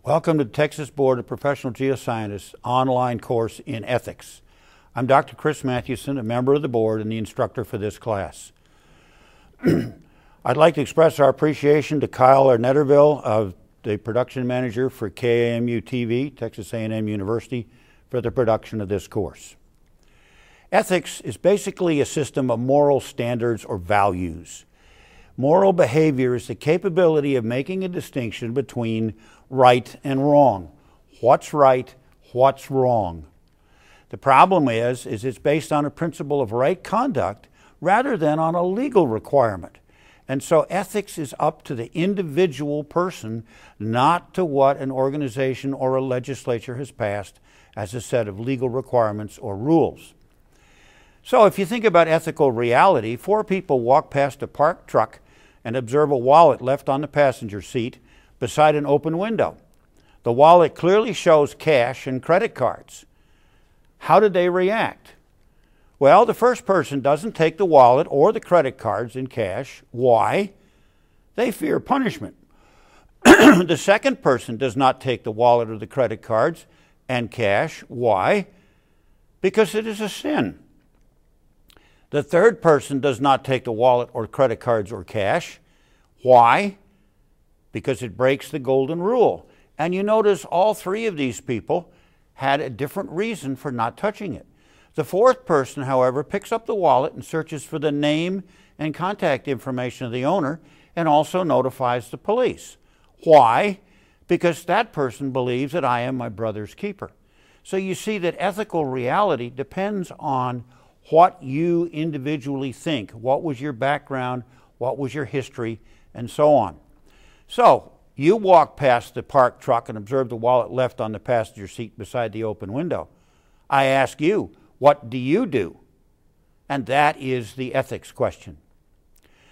Welcome to the Texas Board of Professional Geoscientists online course in ethics. I'm Dr. Chris Mathewson, a member of the board and the instructor for this class. I'd like to express our appreciation to Kyle Netterville, the production manager for KAMU TV, Texas A&M University, for the production of this course. Ethics is basically a system of moral standards or values. Moral behavior is the capability of making a distinction between right and wrong. What's right, what's wrong. The problem is it's based on a principle of right conduct rather than on a legal requirement. And so ethics is up to the individual person, not to what an organization or a legislature has passed as a set of legal requirements or rules. So if you think about ethical reality, 4 people walk past a parked truck and observe a wallet left on the passenger seat beside an open window. The wallet clearly shows cash and credit cards. How did they react? Well, the first person doesn't take the wallet or the credit cards in cash. Why? They fear punishment. The second person does not take the wallet or the credit cards and cash. Why? Because it is a sin. The third person does not take the wallet or credit cards or cash. Why? Because it breaks the golden rule. And you notice all 3 of these people had a different reason for not touching it. The fourth person, however, picks up the wallet and searches for the name and contact information of the owner and also notifies the police. Why? Because that person believes that I am my brother's keeper. So you see that ethical reality depends on what you individually think. What was your background? What was your history? And so on. So you walk past the parked truck and observe the wallet left on the passenger seat beside the open window. I ask you, what do you do? And that is the ethics question.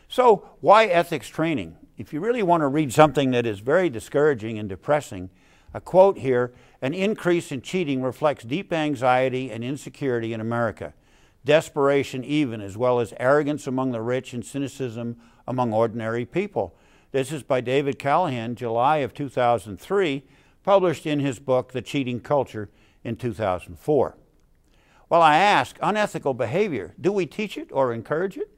So why ethics training? If you really want to read something that is very discouraging and depressing, a quote here, an increase in cheating reflects deep anxiety and insecurity in America. Desperation even, as well as arrogance among the rich and cynicism among ordinary people. This is by David Callahan, July of 2003, published in his book, The Cheating Culture, in 2004. Well, I ask, unethical behavior, do we teach it or encourage it?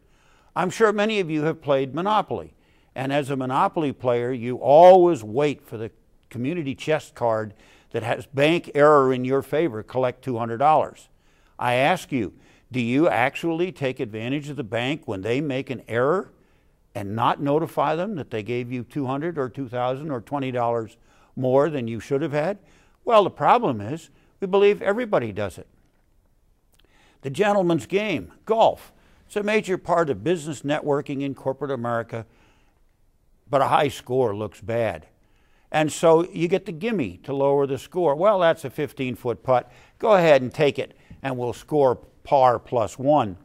I'm sure many of you have played Monopoly. And as a Monopoly player, you always wait for the community chest card that has bank error in your favor, collect $200. I ask you, do you actually take advantage of the bank when they make an error and not notify them that they gave you $200 or $2,000 or $20 more than you should have had? Well, the problem is we believe everybody does it. The gentleman's game, golf. It's a major part of business networking in corporate America, but a high score looks bad. And so you get the gimme to lower the score. Well, that's a 15-foot putt. Go ahead and take it, and we'll score par +1.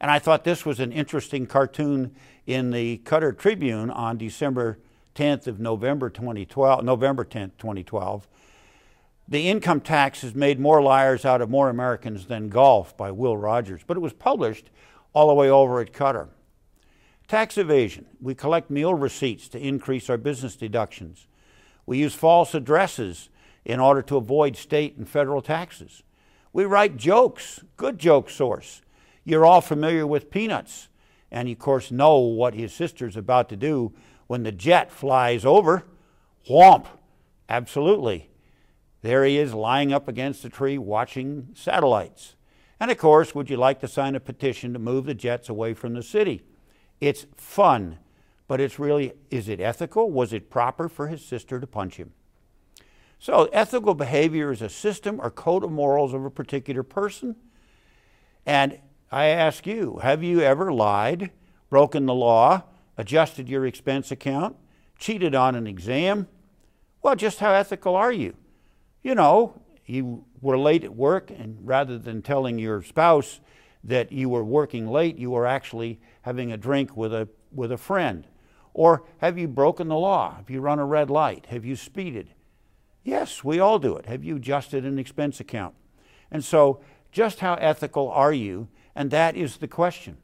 And I thought this was an interesting cartoon in the Cutter Tribune on November 10th, 2012. The income tax has made more liars out of more Americans than golf by Will Rogers, but it was published all the way over at Cutter. Tax evasion. We collect meal receipts to increase our business deductions. We use false addresses in order to avoid state and federal taxes. We write jokes, good joke source. You're all familiar with Peanuts, and you, of course, know what his sister's about to do when the jet flies over. Whomp! Absolutely. There he is lying up against a tree watching satellites. And, of course, would you like to sign a petition to move the jets away from the city? It's fun, but it's really, is it ethical? Was it proper for his sister to punch him? So ethical behavior is a system or code of morals of a particular person. And I ask you, have you ever lied, broken the law, adjusted your expense account, cheated on an exam? Well, just how ethical are you? You know, you were late at work, and rather than telling your spouse that you were working late, you were actually having a drink with a friend. Or have you broken the law? Have you run a red light? Have you speeded? Yes, we all do it. Have you adjusted an expense account? And so just how ethical are you? And that is the question.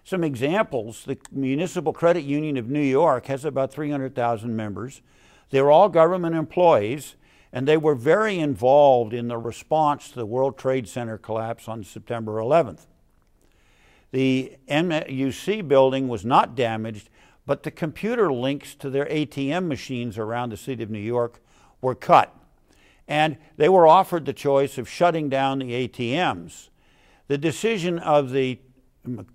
Some examples, the Municipal Credit Union of New York has about 300,000 members. They were all government employees, and they were very involved in the response to the World Trade Center collapse on September 11th. The MUC building was not damaged, but the computer links to their ATM machines around the city of New York were cut. And they were offered the choice of shutting down the ATMs. The decision of the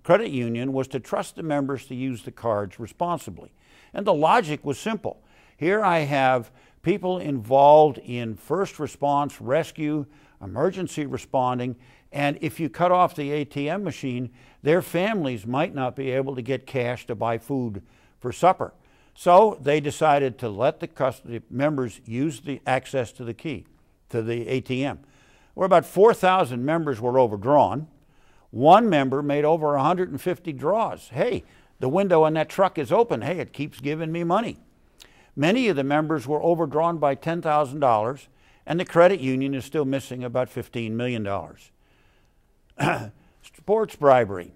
credit union was to trust the members to use the cards responsibly. And the logic was simple. Here I have people involved in first response, rescue, emergency responding, and if you cut off the ATM machine, their families might not be able to get cash to buy food for supper. So they decided to let the members use the access to the key, to the ATM. Where about 4,000 members were overdrawn. One member made over 150 draws. Hey, the window on that truck is open. Hey, it keeps giving me money. Many of the members were overdrawn by $10,000, and the credit union is still missing about $15 million. Sports bribery.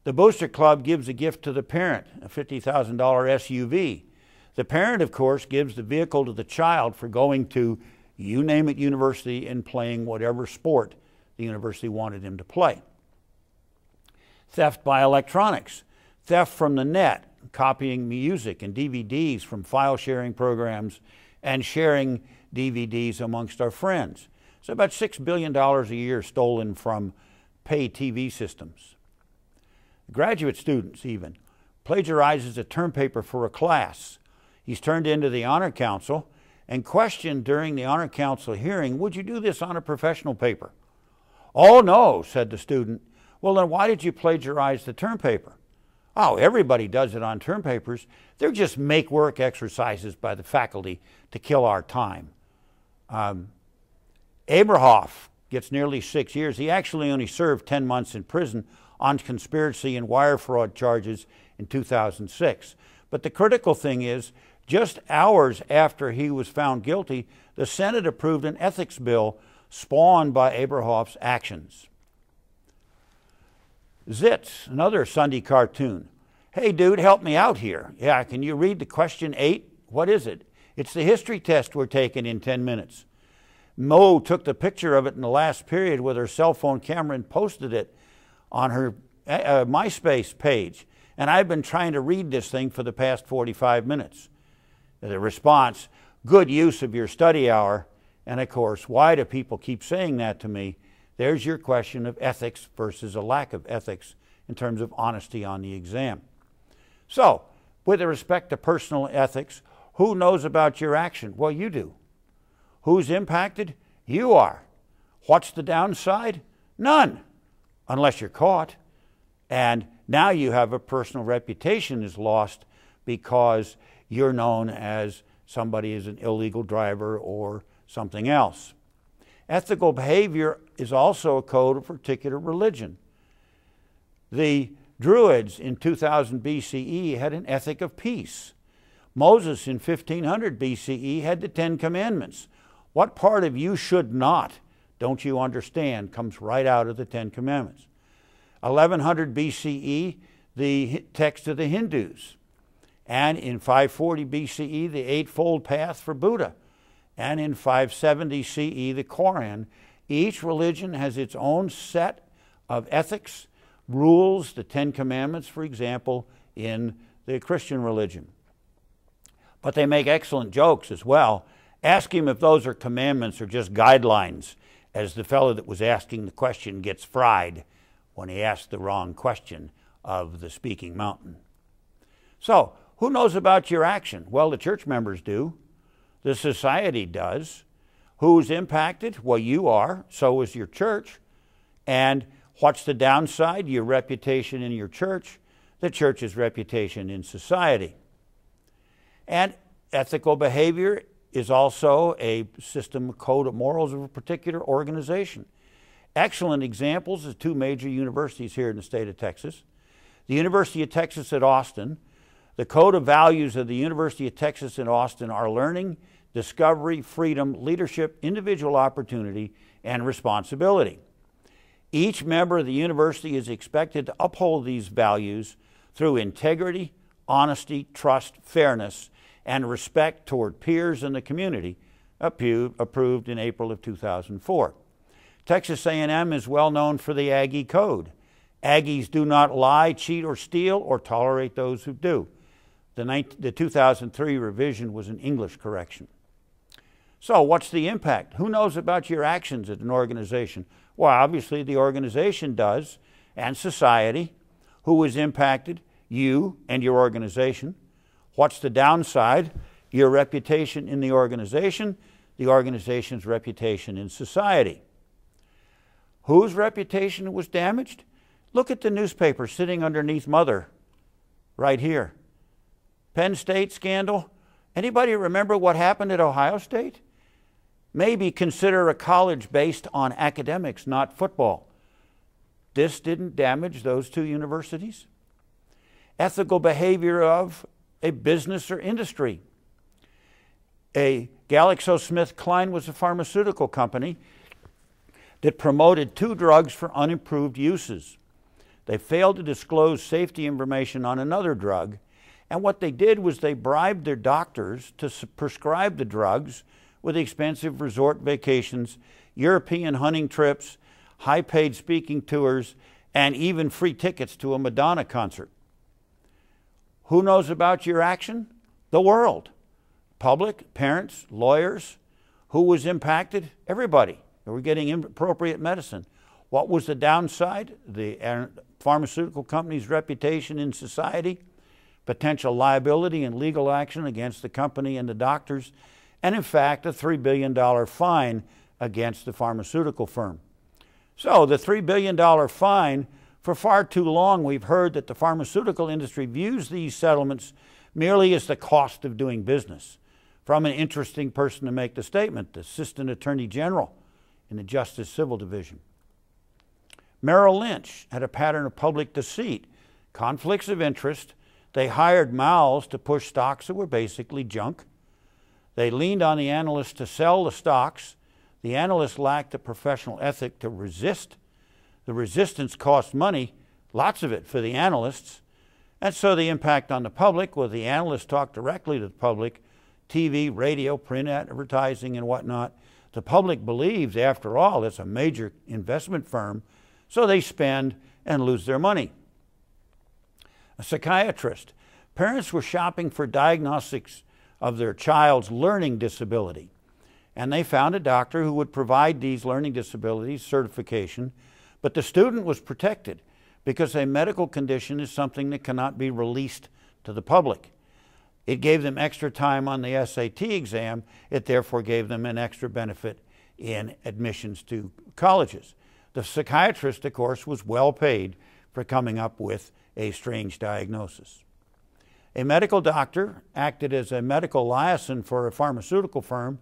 The Booster Club gives a gift to the parent, a $50,000 SUV. The parent, of course, gives the vehicle to the child for going to, you name it, university and playing whatever sport the university wanted him to play. Theft by electronics. Theft from the net, copying music and DVDs from file sharing programs and sharing DVDs amongst our friends. So about $6 billion a year stolen from pay TV systems. Graduate students even plagiarizes a term paper for a class. He's turned into the Honor Council and questioned during the Honor Council hearing, would you do this on a professional paper? Oh no, said the student. Well, then why did you plagiarize the term paper? Oh, everybody does it on term papers. They're just make-work exercises by the faculty to kill our time. Abrahoff gets nearly 6 years. He actually only served 10 months in prison on conspiracy and wire fraud charges in 2006. But the critical thing is, just hours after he was found guilty, the Senate approved an ethics bill spawned by Abrahoff's actions. Zitz, another Sunday cartoon. Hey dude, help me out here. Yeah, can you read the question 8? What is it? It's the history test we're taking in 10 minutes. Mo took the picture of it in the last period with her cell phone camera and posted it on her MySpace page. And I've been trying to read this thing for the past 45 minutes. The response, good use of your study hour. And of course, why do people keep saying that to me? There's your question of ethics versus a lack of ethics in terms of honesty on the exam. So, with respect to personal ethics, who knows about your action? Well, you do. Who's impacted? You are. What's the downside? None, unless you're caught. And now you have a personal reputation is lost because you're known as somebody is an illegal driver or something else. Ethical behavior is also a code of a particular religion. The Druids in 2000 BCE had an ethic of peace. Moses in 1500 BCE had the 10 Commandments. What part of you should not, don't you understand, comes right out of the 10 Commandments. 1100 BCE, the text of the Hindus. And in 540 BCE, the Eightfold Path for Buddha. And in 570 CE, the Quran. Each religion has its own set of ethics, rules, the 10 Commandments, for example, in the Christian religion. But they make excellent jokes as well. Ask him if those are commandments or just guidelines, as the fellow that was asking the question gets fried when he asked the wrong question of the speaking mountain. So, who knows about your action? Well, the church members do. The society does. Who's impacted? Well, you are. So is your church. And what's the downside? Your reputation in your church. The church's reputation in society. And ethical behavior is also a system code of morals of a particular organization. Excellent examples of two major universities here in the state of Texas. The University of Texas at Austin. The code of values of the University of Texas at Austin are learning, discovery, freedom, leadership, individual opportunity, and responsibility. Each member of the university is expected to uphold these values through integrity, honesty, trust, fairness, and respect toward peers in the community, approved in April of 2004. Texas A&M is well known for the Aggie Code. Aggies do not lie, cheat, or steal, or tolerate those who do. The 2003 revision was an English correction. So what's the impact? Who knows about your actions at an organization? Well, obviously the organization does, and society. Who is impacted? You and your organization. What's the downside? Your reputation in the organization's reputation in society. Whose reputation was damaged? Look at the newspaper sitting underneath Mother, right here. Penn State scandal. Anybody remember what happened at Ohio State? Maybe consider a college based on academics, not football. This didn't damage those two universities. Ethical behavior of a business or industry. GlaxoSmithKline was a pharmaceutical company that promoted 2 drugs for unimproved uses. They failed to disclose safety information on another drug, and what they did was they bribed their doctors to prescribe the drugs with expensive resort vacations, European hunting trips, high-paid speaking tours, and even free tickets to a Madonna concert. Who knows about your action? The world. Public, parents, lawyers. Who was impacted? Everybody. They were getting inappropriate medicine. What was the downside? The pharmaceutical company's reputation in society, potential liability and legal action against the company and the doctors, and in fact, a $3 billion fine against the pharmaceutical firm. So the $3 billion fine, for far too long we've heard that the pharmaceutical industry views these settlements merely as the cost of doing business. From an interesting person to make the statement, the Assistant Attorney General in the Justice Civil Division. Merrill Lynch had a pattern of public deceit, conflicts of interest. They hired mouths to push stocks that were basically junk. They leaned on the analysts to sell the stocks. The analysts lacked the professional ethic to resist. The resistance cost money, lots of it for the analysts. And so the impact on the public, well, the analysts talk directly to the public, TV, radio, print advertising, and whatnot. The public believes, after all, it's a major investment firm, so they spend and lose their money. A psychiatrist. Parents were shopping for diagnostics of their child's learning disability, and they found a doctor who would provide these learning disabilities certification, but the student was protected because a medical condition is something that cannot be released to the public. It gave them extra time on the SAT exam. It therefore gave them an extra benefit in admissions to colleges. The psychiatrist, of course, was well paid for coming up with a strange diagnosis. A medical doctor acted as a medical liaison for a pharmaceutical firm.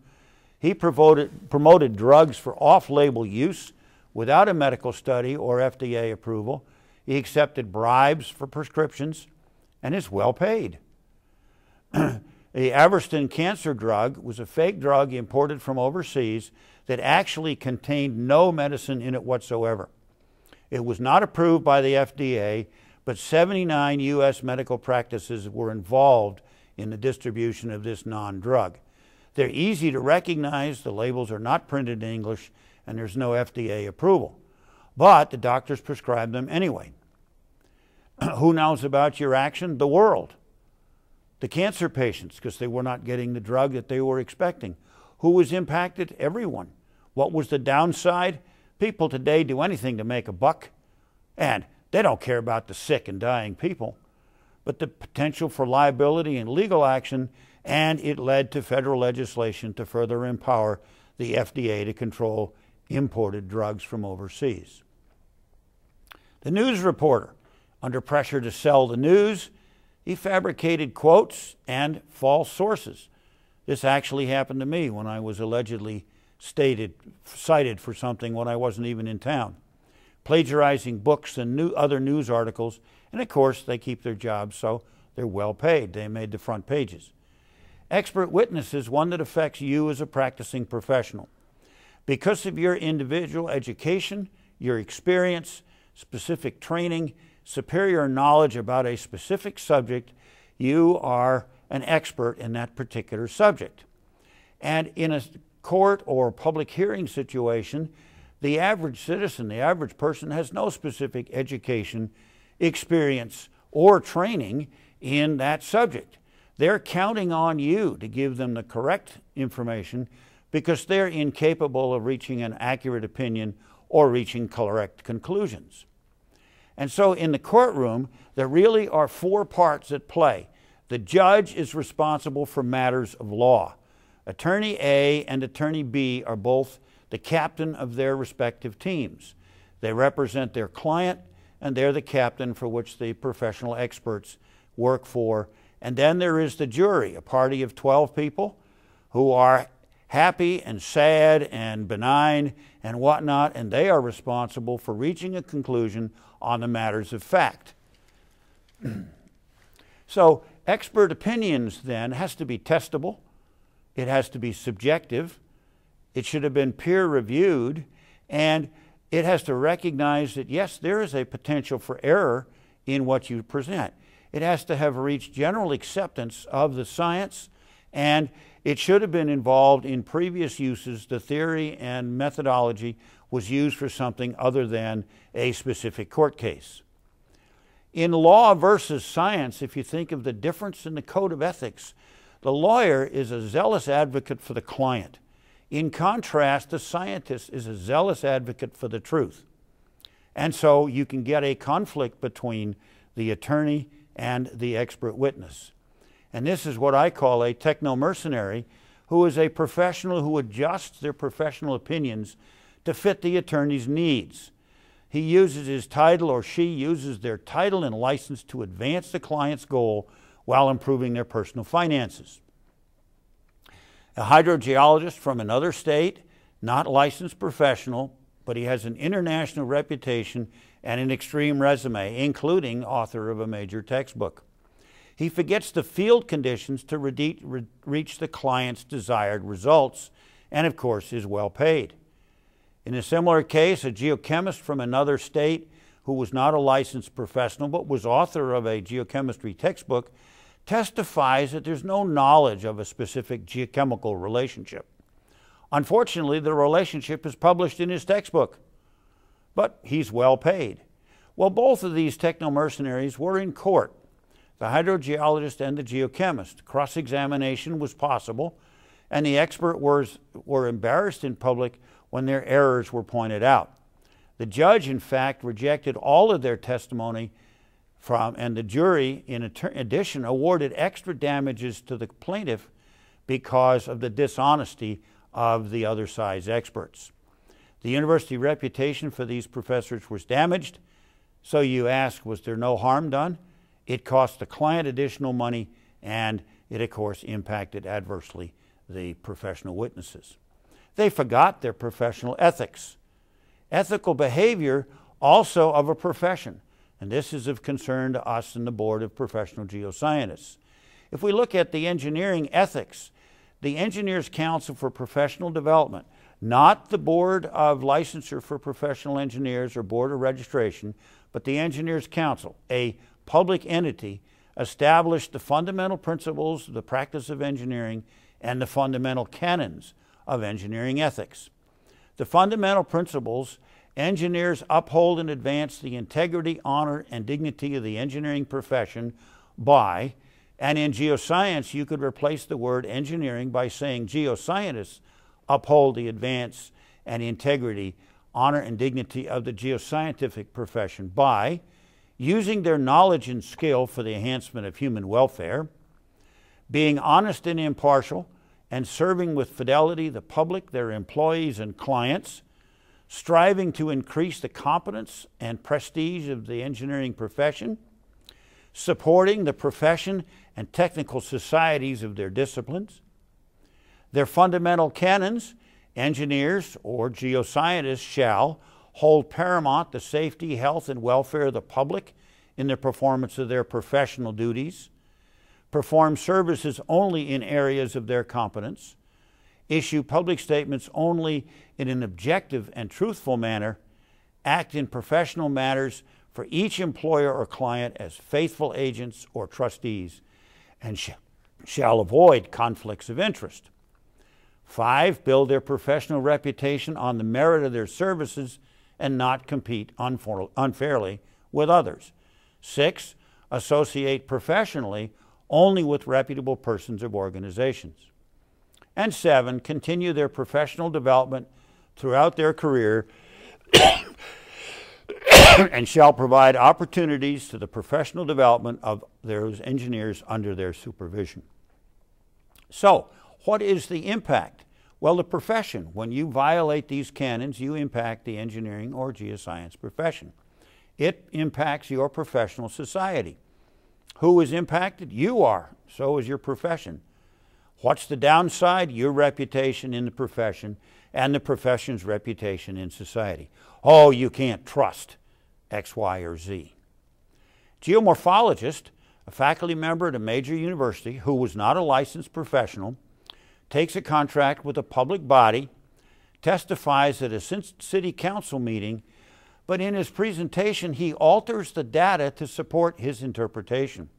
He promoted drugs for off-label use without a medical study or FDA approval. He accepted bribes for prescriptions and is well paid. The Averston cancer drug was a fake drug imported from overseas that actually contained no medicine in it whatsoever. It was not approved by the FDA, but 79 U.S. medical practices were involved in the distribution of this non-drug. They're easy to recognize, the labels are not printed in English, and there's no FDA approval. But the doctors prescribe them anyway. Who knows about your action? The world. The cancer patients, because they were not getting the drug that they were expecting. Who was impacted? Everyone. What was the downside? People today do anything to make a buck, and they don't care about the sick and dying people. But the potential for liability and legal action, and it led to federal legislation to further empower the FDA to control imported drugs from overseas. The news reporter, under pressure to sell the news, he fabricated quotes and false sources. This actually happened to me when I was allegedly cited for something when I wasn't even in town. Plagiarizing books and other news articles, and of course they keep their jobs, so they're well paid. They made the front pages. Expert witnesses, one that affects you as a practicing professional. Because of your individual education, your experience, specific training, superior knowledge about a specific subject, you are an expert in that particular subject. And in a court or public hearing situation, the average citizen, the average person, has no specific education, experience, or training in that subject. They're counting on you to give them the correct information because they're incapable of reaching an accurate opinion or reaching correct conclusions. And so in the courtroom, there really are four parts at play. The judge is responsible for matters of law. Attorney A and Attorney B are both the captain of their respective teams. They represent their client, and they're the captain for which the professional experts work for. And then there is the jury, a party of 12 people who are happy and sad and benign and whatnot, and they are responsible for reaching a conclusion on the matters of fact. So expert opinions then has to be testable, it has to be subjective, it should have been peer reviewed, and it has to recognize that yes, there is a potential for error in what you present. It has to have reached general acceptance of the science, and it should have been involved in previous uses. The theory and methodology was used for something other than a specific court case. In law versus science, if you think of the difference in the code of ethics, the lawyer is a zealous advocate for the client. In contrast, the scientist is a zealous advocate for the truth. And so you can get a conflict between the attorney and the expert witness. And this is what I call a techno-mercenary, who is a professional who adjusts their professional opinions to fit the attorney's needs. He uses his title, or she uses their title and license to advance the client's goal while improving their personal finances. A hydrogeologist from another state, not licensed professional, but he has an international reputation and an extreme resume, including author of a major textbook. He forgets the field conditions to reach the client's desired results, and of course is well paid. In a similar case, a geochemist from another state who was not a licensed professional but was author of a geochemistry textbook testifies that there's no knowledge of a specific geochemical relationship. Unfortunately, the relationship is published in his textbook, but he's well paid. Well, both of these techno-mercenaries were in court, the hydrogeologist and the geochemist. Cross-examination was possible, and the experts were embarrassed in public when their errors were pointed out. The judge, in fact, rejected all of their testimony and the jury, in addition, awarded extra damages to the plaintiff because of the dishonesty of the other side's experts. The university reputation for these professors was damaged, so you ask, was there no harm done? It cost the client additional money, and it, of course, impacted adversely the professional witnesses. They forgot their professional ethics. Ethical behavior also of a profession, and this is of concern to us in the Board of Professional Geoscientists. If we look at the engineering ethics, the Engineers Council for Professional Development, not the Board of Licensure for Professional Engineers or Board of Registration, but the Engineers Council, a public entity, established the fundamental principles of the practice of engineering and the fundamental canons of engineering ethics. The fundamental principles: engineers uphold and advance the integrity, honor, and dignity of the engineering profession by, and in geoscience you could replace the word engineering by saying geoscientists uphold the advance and integrity, honor, and dignity of the geoscientific profession by using their knowledge and skill for the enhancement of human welfare, being honest and impartial, and serving with fidelity the public, their employees, and clients, striving to increase the competence and prestige of the engineering profession, supporting the profession and technical societies of their disciplines. Their fundamental canons: engineers or geoscientists shall hold paramount the safety, health, and welfare of the public in the performance of their professional duties, perform services only in areas of their competence, issue public statements only in an objective and truthful manner, act in professional matters for each employer or client as faithful agents or trustees, and shall avoid conflicts of interest. 5, build their professional reputation on the merit of their services and not compete unfairly with others. 6, associate professionally only with reputable persons or organizations. And 7, continue their professional development throughout their career and shall provide opportunities to the professional development of those engineers under their supervision. So, what is the impact? Well, the profession. When you violate these canons, you impact the engineering or geoscience profession. It impacts your professional society. Who is impacted? You are. So is your profession. What's the downside? Your reputation in the profession and the profession's reputation in society. Oh, you can't trust X, Y, or Z. Geomorphologist, a faculty member at a major university who was not a licensed professional, takes a contract with a public body, testifies at a city council meeting, but in his presentation he alters the data to support his interpretation.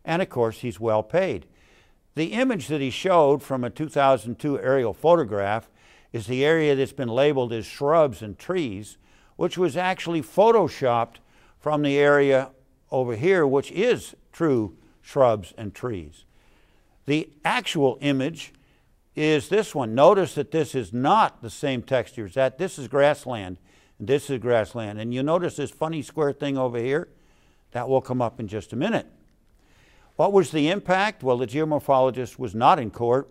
And of course he's well paid. The image that he showed from a 2002 aerial photograph is the area that's been labeled as shrubs and trees, which was actually photoshopped from the area over here, which is true shrubs and trees. The actual image is this one. Notice that this is not the same texture as that. This is grassland, and this is grassland. And you notice this funny square thing over here? That will come up in just a minute. What was the impact? Well, the geomorphologist was not in court.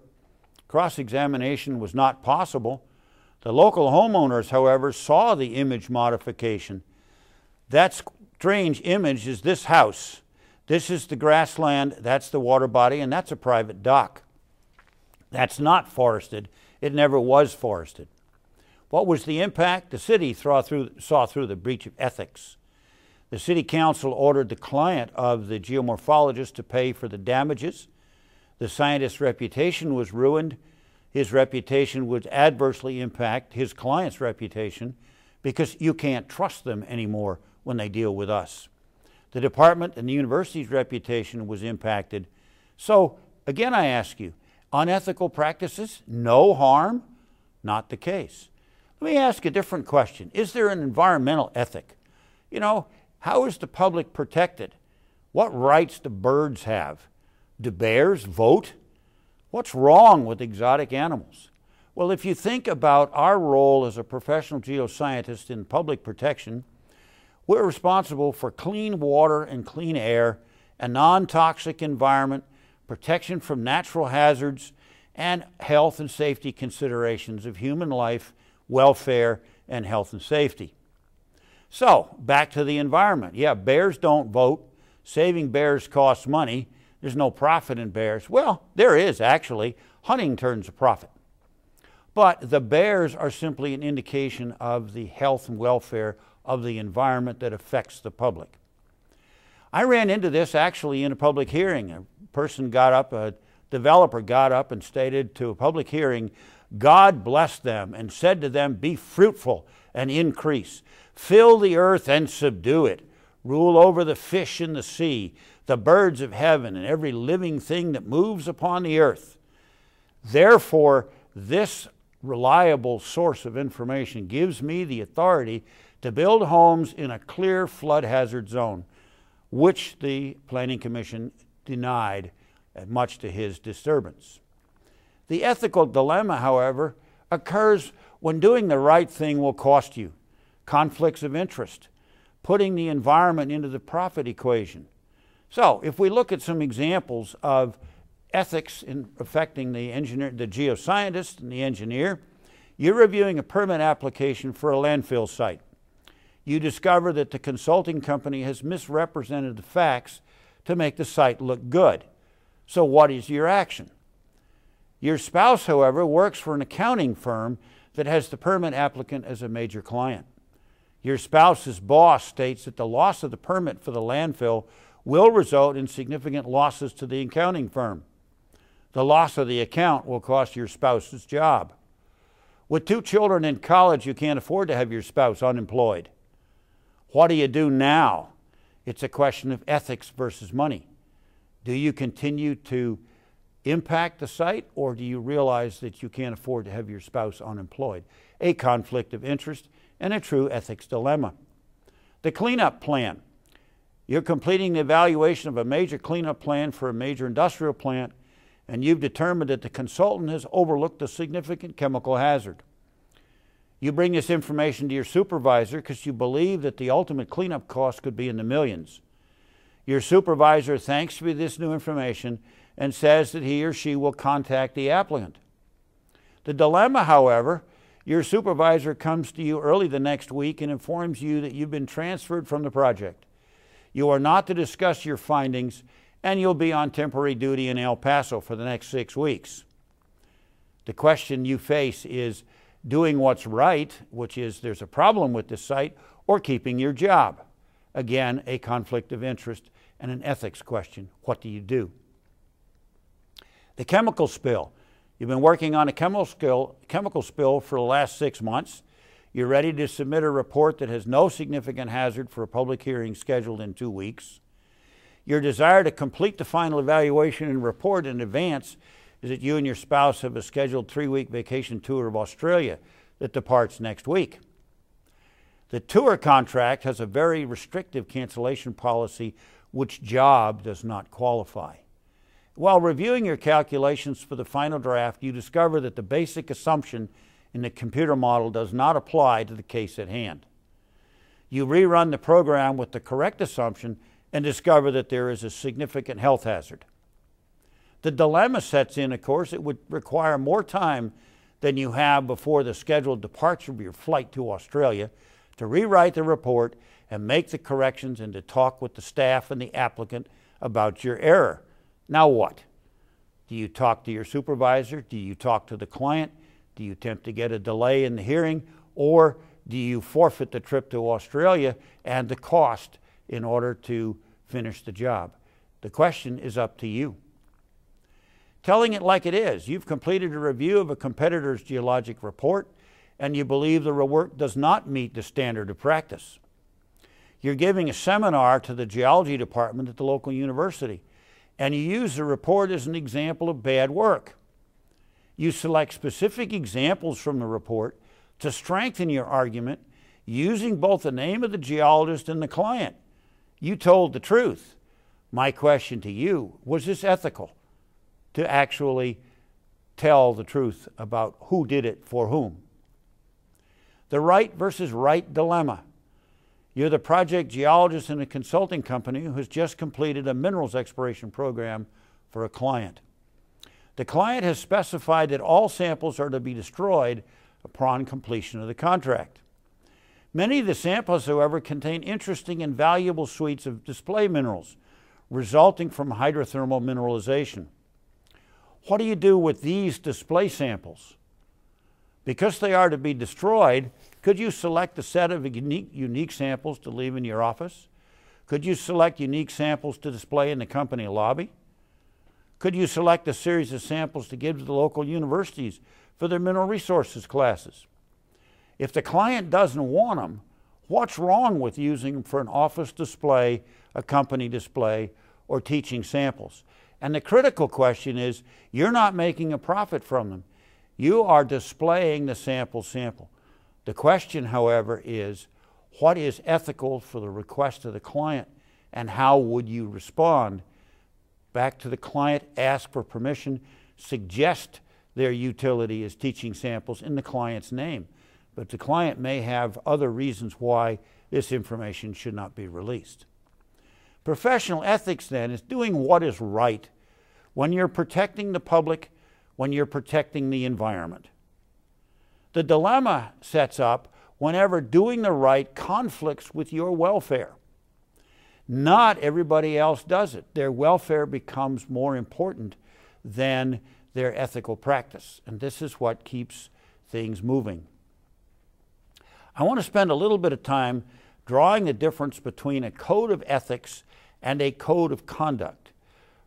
Cross-examination was not possible. The local homeowners, however, saw the image modification. That strange image is this house. This is the grassland, that's the water body, and that's a private dock. That's not forested. It never was forested. What was the impact? The city saw through the breach of ethics. The city council ordered the client of the geomorphologist to pay for the damages. The scientist's reputation was ruined. His reputation would adversely impact his client's reputation because you can't trust them anymore when they deal with us. The department and the university's reputation was impacted. So, again, I ask you, unethical practices, no harm? Not the case. Let me ask a different question. Is there an environmental ethic? You know, how is the public protected? What rights do birds have? Do bears vote? What's wrong with exotic animals? Well, if you think about our role as a professional geoscientist in public protection, we're responsible for clean water and clean air, a non-toxic environment, protection from natural hazards, and health and safety considerations of human life, welfare, and health and safety. So, back to the environment. Yeah, bears don't vote. Saving bears costs money. There's no profit in bears. Well, there is actually. Hunting turns a profit. But the bears are simply an indication of the health and welfare of the environment that affects the public. I ran into this actually in a public hearing. A developer got up and stated to a public hearing, God blessed them and said to them, be fruitful and increase. Fill the earth and subdue it. Rule over the fish in the sea, the birds of heaven, and every living thing that moves upon the earth. Therefore, this reliable source of information gives me the authority to build homes in a clear flood hazard zone, which the Planning Commission denied, much to his disturbance. The ethical dilemma, however, occurs when doing the right thing will cost you. Conflicts of interest, putting the environment into the profit equation. So, if we look at some examples of ethics in affecting the geoscientist and the engineer, you're reviewing a permit application for a landfill site. You discover that the consulting company has misrepresented the facts to make the site look good. So what is your action? Your spouse, however, works for an accounting firm that has the permit applicant as a major client. Your spouse's boss states that the loss of the permit for the landfill will result in significant losses to the accounting firm. The loss of the account will cost your spouse's job. With 2 children in college, you can't afford to have your spouse unemployed. What do you do now? It's a question of ethics versus money. Do you continue to impact the site, or do you realize that you can't afford to have your spouse unemployed? A conflict of interest and a true ethics dilemma. The cleanup plan. You're completing the evaluation of a major cleanup plan for a major industrial plant, and you've determined that the consultant has overlooked a significant chemical hazard. You bring this information to your supervisor because you believe that the ultimate cleanup cost could be in the millions. Your supervisor thanks you for this new information and says that he or she will contact the applicant. The dilemma, however, your supervisor comes to you early the next week and informs you that you've been transferred from the project. You are not to discuss your findings, and you'll be on temporary duty in El Paso for the next 6 weeks. The question you face is doing what's right, which is there's a problem with this site, or keeping your job. Again, a conflict of interest and an ethics question. What do you do? The chemical spill. You've been working on a chemical spill for the last 6 months. You're ready to submit a report that has no significant hazard for a public hearing scheduled in 2 weeks. Your desire to complete the final evaluation and report in advance is that you and your spouse have a scheduled 3-week vacation tour of Australia that departs next week. The tour contract has a very restrictive cancellation policy, which job does not qualify. While reviewing your calculations for the final draft, you discover that the basic assumption in the computer model does not apply to the case at hand. You rerun the program with the correct assumption and discover that there is a significant health hazard. The dilemma sets in, of course. It would require more time than you have before the scheduled departure of your flight to Australia to rewrite the report and make the corrections and to talk with the staff and the applicant about your error. Now what? Do you talk to your supervisor? Do you talk to the client? Do you attempt to get a delay in the hearing? Or do you forfeit the trip to Australia and the cost in order to finish the job? The question is up to you. Telling it like it is, you've completed a review of a competitor's geologic report and you believe the work does not meet the standard of practice. You're giving a seminar to the geology department at the local university, and you use the report as an example of bad work. You select specific examples from the report to strengthen your argument using both the name of the geologist and the client. You told the truth. My question to you, was this ethical to actually tell the truth about who did it for whom? The right versus right dilemma. You're the project geologist in a consulting company who has just completed a minerals exploration program for a client. The client has specified that all samples are to be destroyed upon completion of the contract. Many of the samples, however, contain interesting and valuable suites of display minerals resulting from hydrothermal mineralization. What do you do with these display samples? Because they are to be destroyed, could you select a set of unique samples to leave in your office? Could you select unique samples to display in the company lobby? Could you select a series of samples to give to the local universities for their mineral resources classes? If the client doesn't want them, what's wrong with using them for an office display, a company display, or teaching samples? And the critical question is, you're not making a profit from them. You are displaying the sample. The question, however, is what is ethical for the request of the client, and how would you respond? Back to the client, ask for permission, suggest their utility as teaching samples in the client's name. But the client may have other reasons why this information should not be released. Professional ethics, then, is doing what is right when you're protecting the public, when you're protecting the environment. The dilemma sets up whenever doing the right conflicts with your welfare. Not everybody else does it. Their welfare becomes more important than their ethical practice, and this is what keeps things moving. I want to spend a little bit of time drawing the difference between a code of ethics and a code of conduct.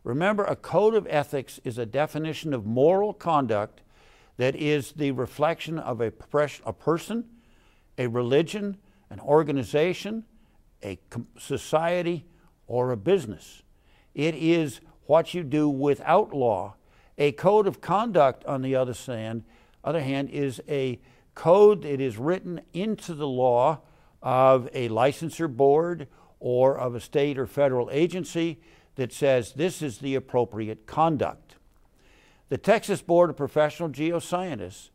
Remember, a code of ethics is a definition of moral conduct that is the reflection of a person, a religion, an organization, a society, or a business. It is what you do without law A code of conduct, on the other hand, is a code that is written into the law of a licensure board or of a state or federal agency that says this is the appropriate conduct. The Texas Board of Professional Geoscientists,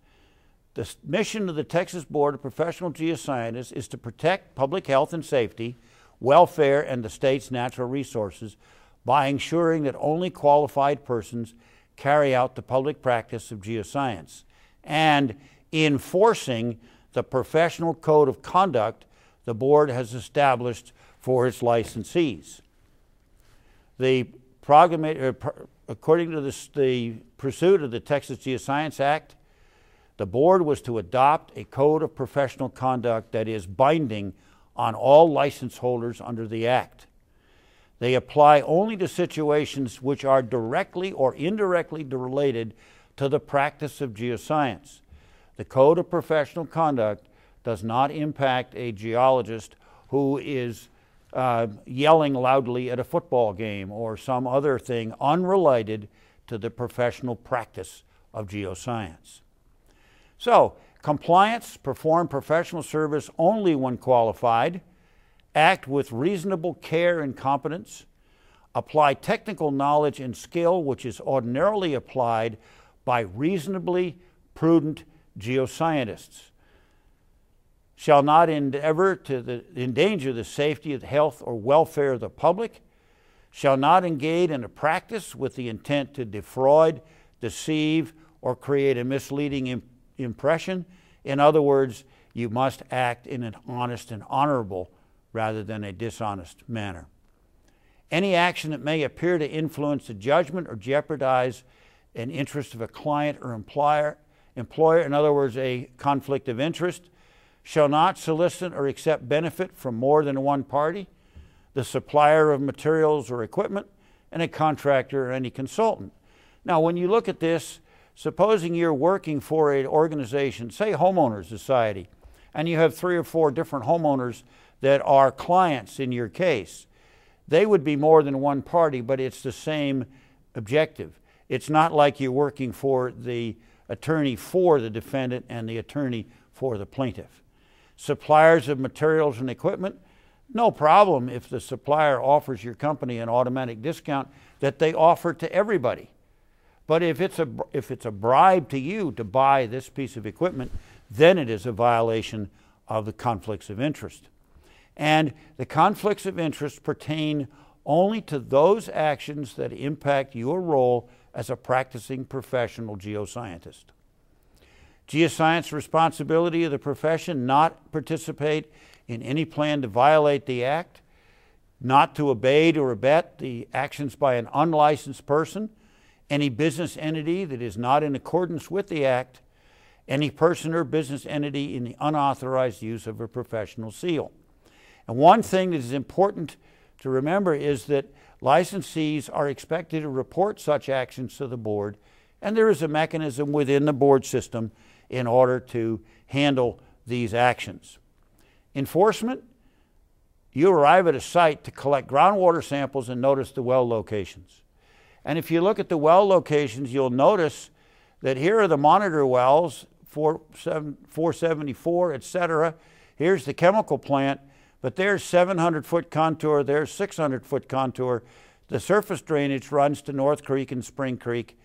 the mission of the Texas Board of Professional Geoscientists is to protect public health and safety, welfare, and the state's natural resources by ensuring that only qualified persons carry out the public practice of geoscience and enforcing the professional code of conduct the board has established for its licensees. According to the pursuit of the Texas Geoscience Act, the board was to adopt a code of professional conduct that is binding on all license holders under the Act. They apply only to situations which are directly or indirectly related to the practice of geoscience. The code of professional conduct does not impact a geologist who is yelling loudly at a football game or some other thing unrelated to the professional practice of geoscience. So, compliance, perform professional service only when qualified, act with reasonable care and competence, apply technical knowledge and skill which is ordinarily applied by reasonably prudent geoscientists, shall not endeavor to endanger the safety, the health, or welfare of the public, shall not engage in a practice with the intent to defraud, deceive, or create a misleading impression. In other words, you must act in an honest and honorable rather than a dishonest manner. Any action that may appear to influence the judgment or jeopardize an interest of a client or employer, in other words, a conflict of interest, shall not solicit or accept benefit from more than one party, the supplier of materials or equipment, and a contractor or any consultant. Now, when you look at this, supposing you're working for an organization, say homeowners society, and you have 3 or 4 different homeowners that are clients in your case. They would be more than one party, but it's the same objective. It's not like you're working for the attorney for the defendant and the attorney for the plaintiff. Suppliers of materials and equipment, no problem if the supplier offers your company an automatic discount that they offer to everybody. But if it's a bribe to you to buy this piece of equipment, then it is a violation of the conflicts of interest. And the conflicts of interest pertain only to those actions that impact your role as a practicing professional geoscientist. Geoscience responsibility of the profession: not participate in any plan to violate the Act, not to abet or abet the actions by an unlicensed person, any business entity that is not in accordance with the Act, any person or business entity in the unauthorized use of a professional seal. And one thing that is important to remember is that licensees are expected to report such actions to the board, and there is a mechanism within the board system in order to handle these actions. Enforcement: you arrive at a site to collect groundwater samples and notice the well locations. And if you look at the well locations, you'll notice that here are the monitor wells, 474, etc. Here's the chemical plant, but there's 700-foot contour, there's 600-foot contour. The surface drainage runs to North Creek and Spring Creek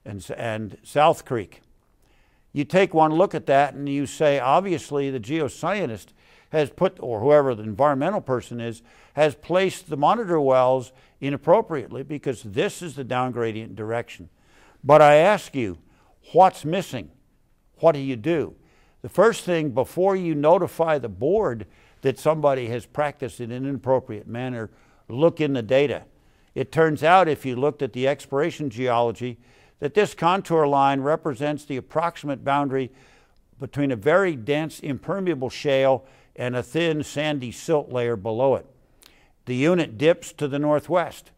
and South Creek. You take one look at that and you say, obviously the geoscientist has put, or whoever the environmental person is, has placed the monitor wells inappropriately because this is the down gradient direction. But I ask you, what's missing? What do? The first thing, before you notify the board that somebody has practiced in an inappropriate manner, look in the data. It turns out, if you looked at the exploration geology, that this contour line represents the approximate boundary between a very dense impermeable shale and a thin sandy silt layer below it. The unit dips to the northwest.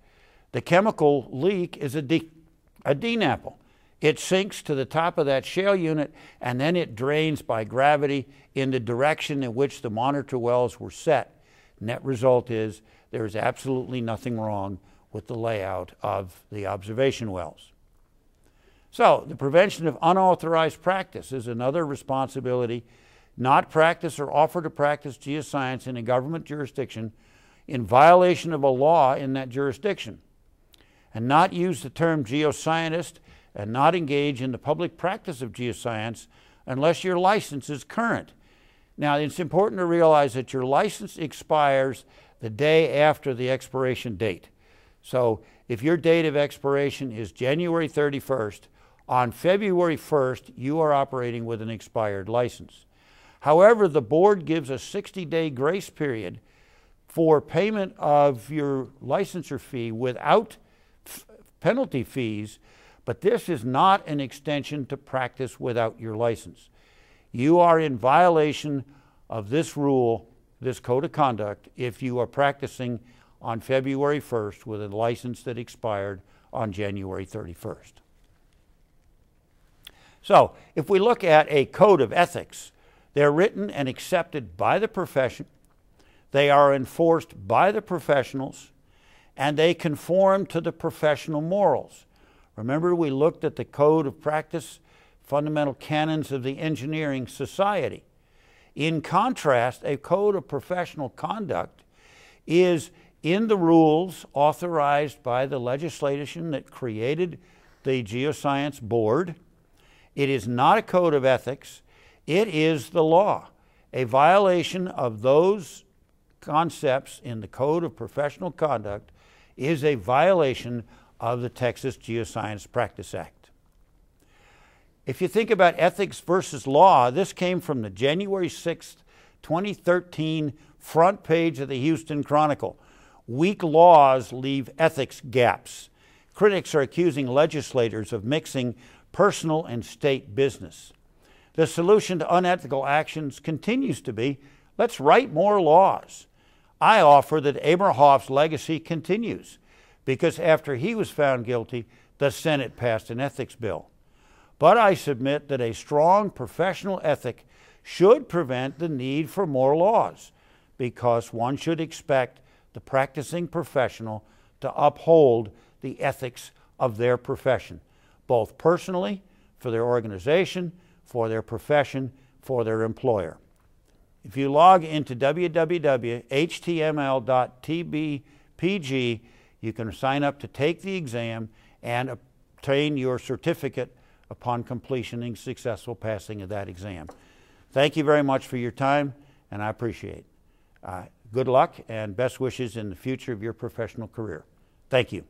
The chemical leak is a DNAPL. It sinks to the top of that shale unit, and then it drains by gravity in the direction in which the monitor wells were set. Net result is there is absolutely nothing wrong with the layout of the observation wells. So the prevention of unauthorized practice is another responsibility. Not practice or offer to practice geoscience in a government jurisdiction in violation of a law in that jurisdiction, and not use the term geoscientist and not engage in the public practice of geoscience unless your license is current. Now, it's important to realize that your license expires the day after the expiration date. So if your date of expiration is January 31st, on February 1st, you are operating with an expired license. However, the board gives a 60-day grace period for payment of your licensure fee without penalty fees, but this is not an extension to practice without your license. You are in violation of this rule, this code of conduct, if you are practicing on February 1st with a license that expired on January 31st. So, if we look at a code of ethics, they're written and accepted by the profession, they are enforced by the professionals, and they conform to the professional morals. Remember, we looked at the code of practice, fundamental canons of the engineering society. In contrast, a code of professional conduct is in the rules authorized by the legislation that created the Geoscience Board. It is not a code of ethics. It is the law. A violation of those concepts in the Code of Professional Conduct is a violation of the Texas Geoscience Practice Act. If you think about ethics versus law, this came from the January 6th, 2013 front page of the Houston Chronicle. Weak laws leave ethics gaps. Critics are accusing legislators of mixing personal and state business. The solution to unethical actions continues to be, let's write more laws. I offer that Abrahoff's legacy continues because after he was found guilty, the Senate passed an ethics bill. But I submit that a strong professional ethic should prevent the need for more laws because one should expect the practicing professional to uphold the ethics of their profession, both personally, for their organization, for their profession, for their employer. If you log into www.html.tbpg, you can sign up to take the exam and obtain your certificate upon completion and successful passing of that exam. Thank you very much for your time, and I appreciate it. Good luck and best wishes in the future of your professional career. Thank you.